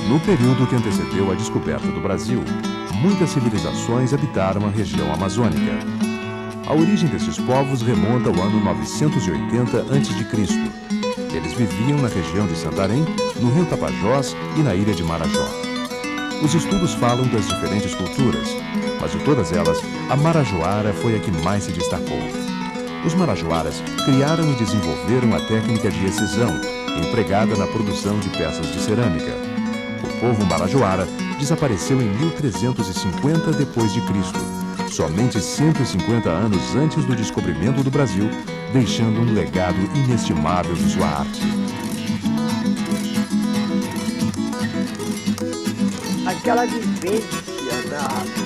No período que antecedeu a descoberta do Brasil, muitas civilizações habitaram a região amazônica. A origem desses povos remonta ao ano 980 a.C. Eles viviam na região de Santarém, no rio Tapajós e na ilha de Marajó. Os estudos falam das diferentes culturas, mas de todas elas, a marajoara foi a que mais se destacou. Os marajoaras criaram e desenvolveram a técnica de excisão, empregada na produção de peças de cerâmica. O povo marajoara desapareceu em 1350 d.C., somente 150 anos antes do descobrimento do Brasil, deixando um legado inestimável de sua arte. Aquela vivência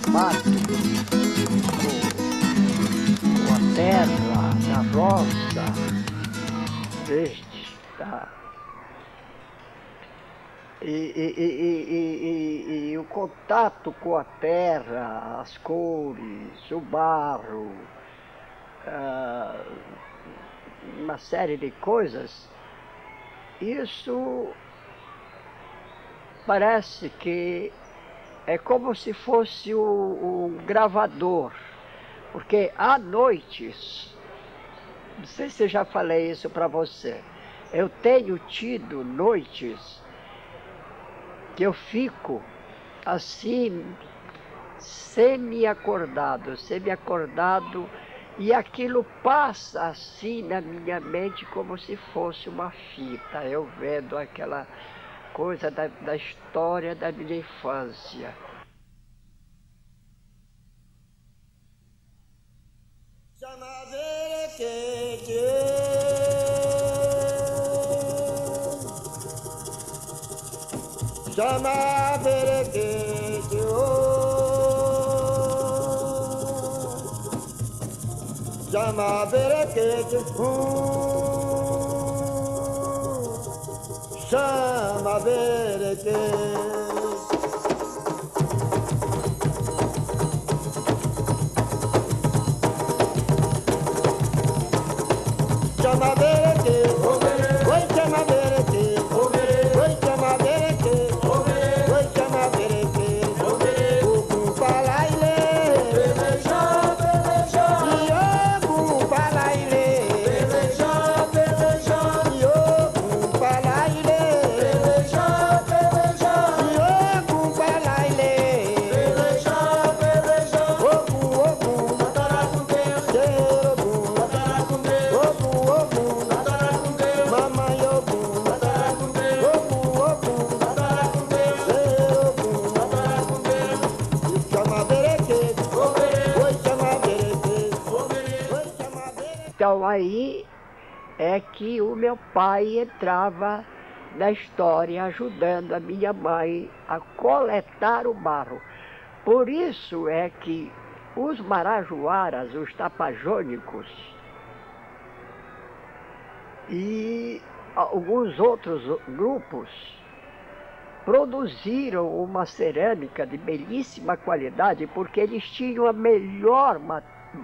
do mato, com a terra, na roça, e o contato com a terra, as cores, o barro, uma série de coisas, isso parece que é como se fosse um gravador, porque há noites, não sei se eu já falei isso para você, eu tenho tido noites que eu fico assim, semi-acordado, e aquilo passa assim na minha mente como se fosse uma fita, eu vendo aquela coisa da história da minha infância. Chama bereke, chama bereke, oi chama bereke, oi chama bereke, oi chama bereke, o palaile, beleja, e o palaile, beleja, e o palaile. Então aí é que o meu pai entrava na história ajudando a minha mãe a coletar o barro. Por isso é que os marajoaras, os tapajônicos e alguns outros grupos produziram uma cerâmica de belíssima qualidade porque eles tinham a melhor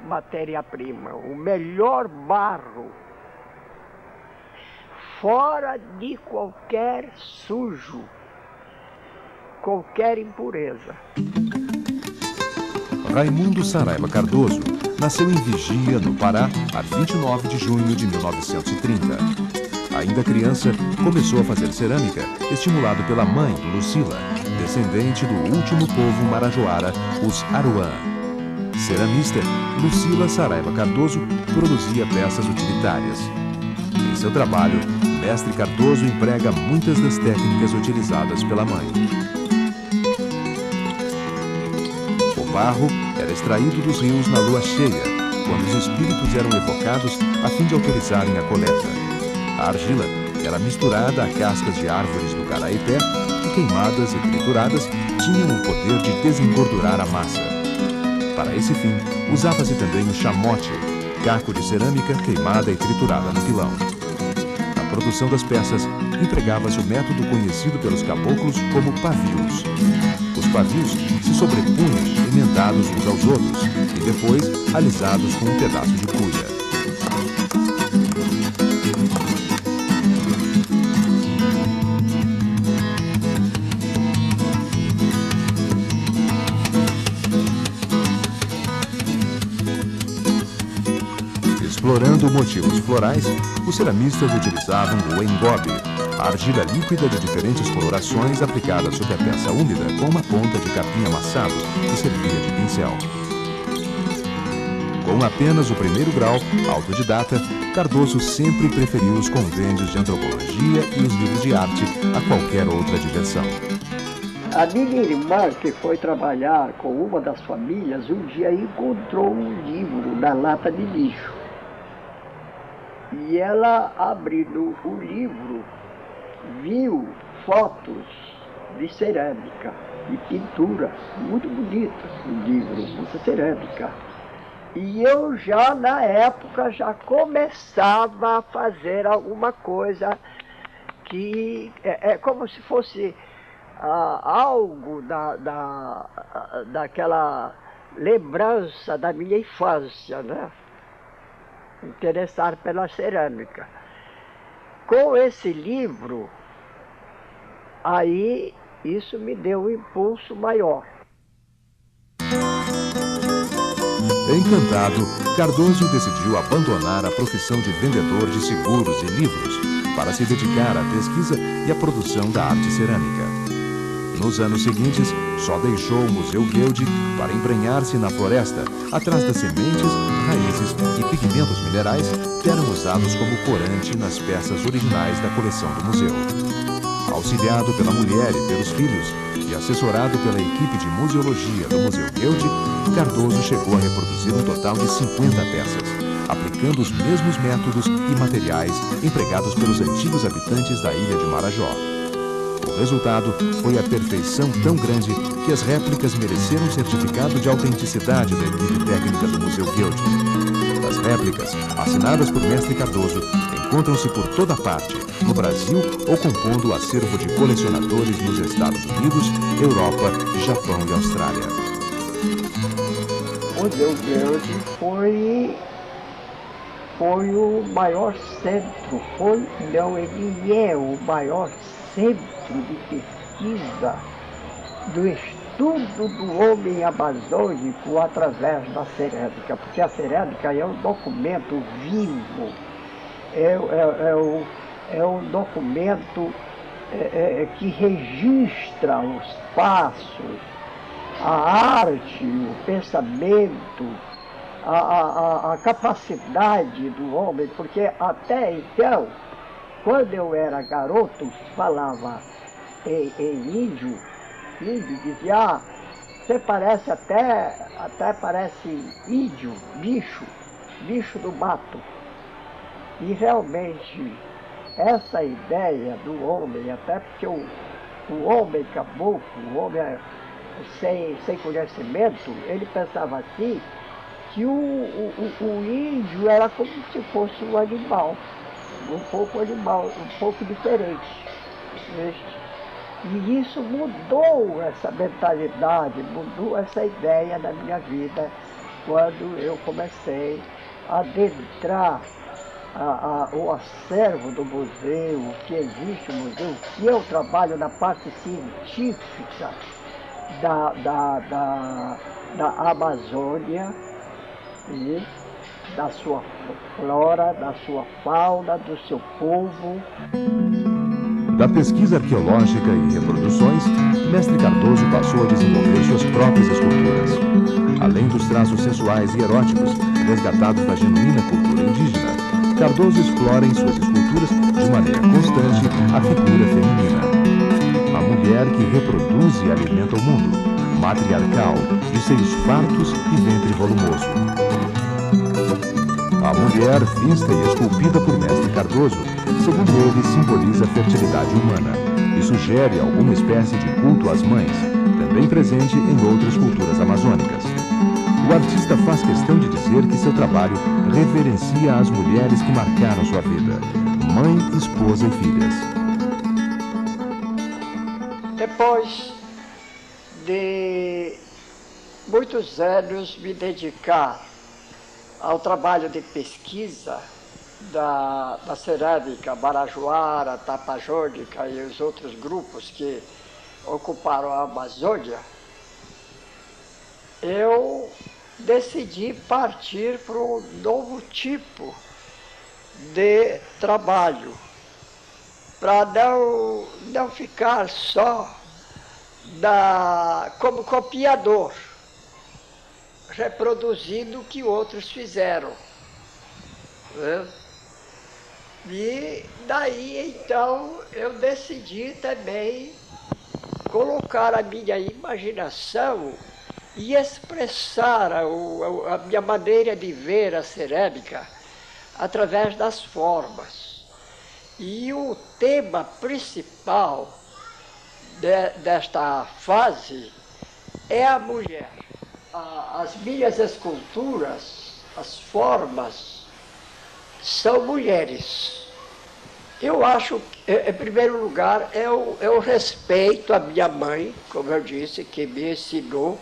matéria-prima, o melhor barro, fora de qualquer sujo, qualquer impureza. Raimundo Saraiva Cardoso nasceu em Vigia, no Pará, a 29 de junho de 1930. Ainda criança, começou a fazer cerâmica, estimulado pela mãe, Lucila, descendente do último povo marajoara, os Aruã. Ceramista, Lucila Saraiva Cardoso produzia peças utilitárias. Em seu trabalho, Mestre Cardoso emprega muitas das técnicas utilizadas pela mãe. O barro era extraído dos rios na lua cheia, quando os espíritos eram evocados a fim de autorizarem a coleta. A argila era misturada a cascas de árvores do caraipé que, queimadas e trituradas, tinham o poder de desengordurar a massa. Para esse fim, usava-se também o chamote, caco de cerâmica queimada e triturada no pilão. Na produção das peças, empregava-se o método conhecido pelos caboclos como pavios. Os pavios se sobrepunham, emendados uns aos outros, e depois alisados com um pedaço de cuia. Explorando motivos florais, os ceramistas utilizavam o engobe, a argila líquida de diferentes colorações aplicada sobre a peça úmida com uma ponta de capim amassado que servia de pincel. Com apenas o primeiro grau, autodidata, Cardoso sempre preferiu os compêndios de antropologia e os livros de arte a qualquer outra diversão. A minha irmã, que foi trabalhar com uma das famílias, um dia encontrou um livro na lata de lixo. E ela, abrindo o livro, viu fotos de cerâmica e pintura, muito bonitas no livro, muita cerâmica. E eu já, na época, já começava a fazer alguma coisa que é como se fosse algo daquela lembrança da minha infância, né? Interessar pela cerâmica. Com esse livro, aí isso me deu um impulso maior. Encantado, Cardoso decidiu abandonar a profissão de vendedor de seguros e livros para se dedicar à pesquisa e à produção da arte cerâmica. Nos anos seguintes, só deixou o Museu Guild para embrenhar-se na floresta, atrás das sementes, raízes e pigmentos minerais que eram usados como corante nas peças originais da coleção do museu. Auxiliado pela mulher e pelos filhos, e assessorado pela equipe de museologia do Museu Guild, Cardoso chegou a reproduzir um total de 50 peças, aplicando os mesmos métodos e materiais empregados pelos antigos habitantes da ilha de Marajó. O resultado foi a perfeição tão grande que as réplicas mereceram um certificado de autenticidade da equipe técnica do Museu Guild. As réplicas, assinadas por Mestre Cardoso, encontram-se por toda parte, no Brasil ou compondo o acervo de colecionadores nos Estados Unidos, Europa, Japão e Austrália. O Museu Guild foi o maior centro, ele é o maior centro de pesquisa do estudo do homem amazônico através da cerâmica, porque a cerâmica é um documento vivo, é um documento que registra os passos, a arte, o pensamento, a capacidade do homem, porque até então, quando eu era garoto, falava em índio dizia, você parece até parece índio, bicho do mato. E realmente, essa ideia do homem, até porque o homem caboclo, o homem sem conhecimento, ele pensava assim, que o índio era como se fosse um animal, um pouco diferente. E isso mudou essa mentalidade, mudou essa ideia na minha vida, quando eu comecei a adentrar o acervo do museu, o que existe no museu, que eu trabalho na parte científica da Amazônia, e da sua flora, da sua fauna, do seu povo. Da pesquisa arqueológica e reproduções, Mestre Cardoso passou a desenvolver suas próprias esculturas. Além dos traços sensuais e eróticos resgatados da genuína cultura indígena, Cardoso explora em suas esculturas, de maneira constante, a figura feminina. A mulher que reproduz e alimenta o mundo, matriarcal, de seios fartos e ventre volumoso. A mulher, vista e esculpida por Mestre Cardoso, segundo ele, simboliza a fertilidade humana e sugere alguma espécie de culto às mães, também presente em outras culturas amazônicas. O artista faz questão de dizer que seu trabalho reverencia as mulheres que marcaram sua vida, mãe, esposa e filhas. Depois de muitos anos me dedicar ao trabalho de pesquisa da cerâmica marajoara, tapajônica e os outros grupos que ocuparam a Amazônia, eu decidi partir para um novo tipo de trabalho, para não ficar só como copiador, reproduzindo o que outros fizeram. Né? E daí, então, eu decidi também colocar a minha imaginação e expressar a minha maneira de ver a cerâmica através das formas. E o tema principal desta fase é a mulher. As minhas esculturas, as formas, são mulheres. Eu acho, em primeiro lugar, eu respeito a minha mãe, como eu disse, que me ensinou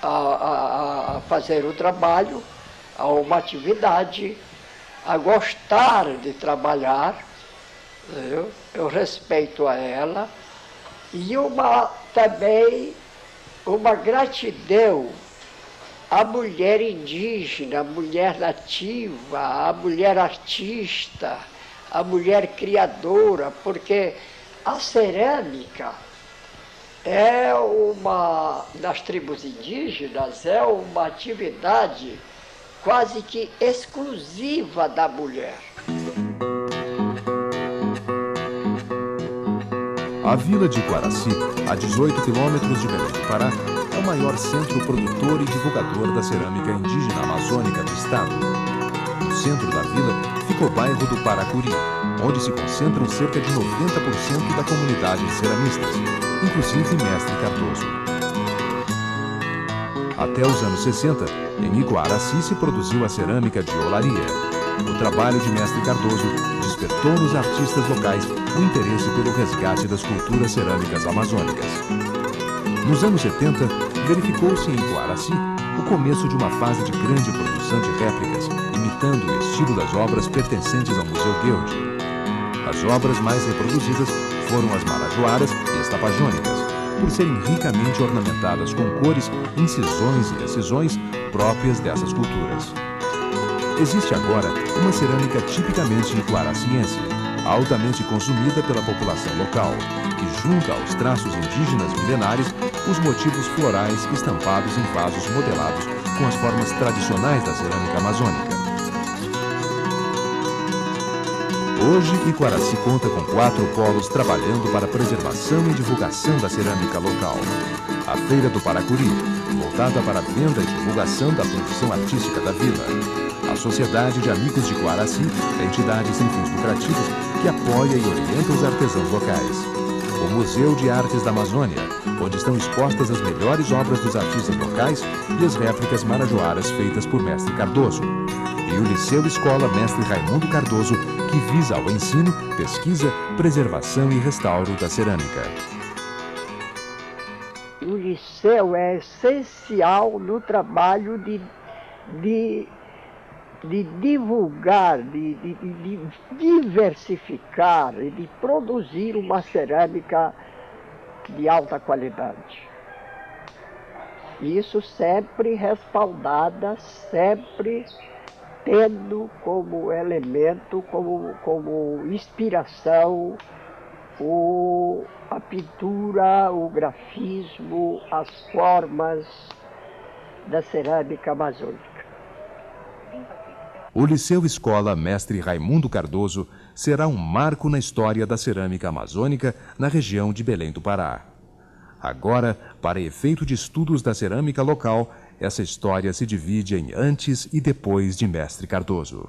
a fazer o trabalho, a uma atividade, a gostar de trabalhar. Eu respeito a ela. E também uma gratidão à mulher indígena, à mulher nativa, à mulher artista, à mulher criadora, porque a cerâmica das tribos indígenas, é uma atividade quase que exclusiva da mulher. A vila de Guaraci, a 18 quilômetros de Belém do Pará, é o maior centro produtor e divulgador da cerâmica indígena amazônica do estado. No centro da vila fica o bairro do Paracuri, onde se concentram cerca de 90% da comunidade de ceramistas, inclusive Mestre Cardoso. Até os anos 60, em Iguaraci se produziu a cerâmica de olaria. O trabalho de Mestre Cardoso despertou nos artistas locais o interesse pelo resgate das culturas cerâmicas amazônicas. Nos anos 70, verificou-se em Iguaraci o começo de uma fase de grande produção de réplicas, imitando o estilo das obras pertencentes ao Museu Guild. As obras mais reproduzidas foram as marajoaras e as tapajônicas, por serem ricamente ornamentadas com cores, incisões e excisões próprias dessas culturas. Existe agora uma cerâmica tipicamente iguaraciense, altamente consumida pela população local, que junta aos traços indígenas milenares os motivos florais estampados em vasos modelados com as formas tradicionais da cerâmica amazônica. Hoje, Iguaraci conta com 4 polos trabalhando para a preservação e divulgação da cerâmica local. A Feira do Paracuri, voltada para a venda e divulgação da produção artística da vila. A Sociedade de Amigos de Guaraci, entidade sem fins lucrativos que apoia e orienta os artesãos locais. O Museu de Artes da Amazônia, onde estão expostas as melhores obras dos artistas locais e as réplicas marajoaras feitas por Mestre Cardoso. E o Liceu Escola Mestre Raimundo Cardoso, que visa ao ensino, pesquisa, preservação e restauro da cerâmica. O liceu é essencial no trabalho de divulgar, de diversificar e de produzir uma cerâmica de alta qualidade. Isso sempre respaldada, sempre tendo como elemento, como inspiração, a pintura, o grafismo, as formas da cerâmica amazônica. O Liceu Escola Mestre Raimundo Cardoso será um marco na história da cerâmica amazônica na região de Belém do Pará. Agora, para efeito de estudos da cerâmica local, essa história se divide em antes e depois de Mestre Cardoso.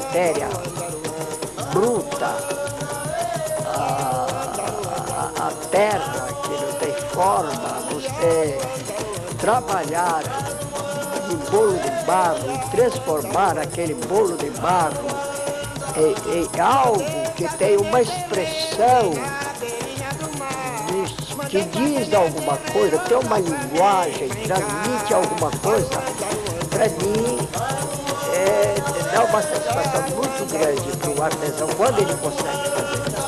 matéria bruta, a terra que não tem forma, você trabalhar no bolo de barro e transformar aquele bolo de barro em algo que tem uma expressão que diz alguma coisa, tem uma linguagem, transmite alguma coisa, para mim dá uma satisfação muito grande para o artesão quando ele consegue fazer isso.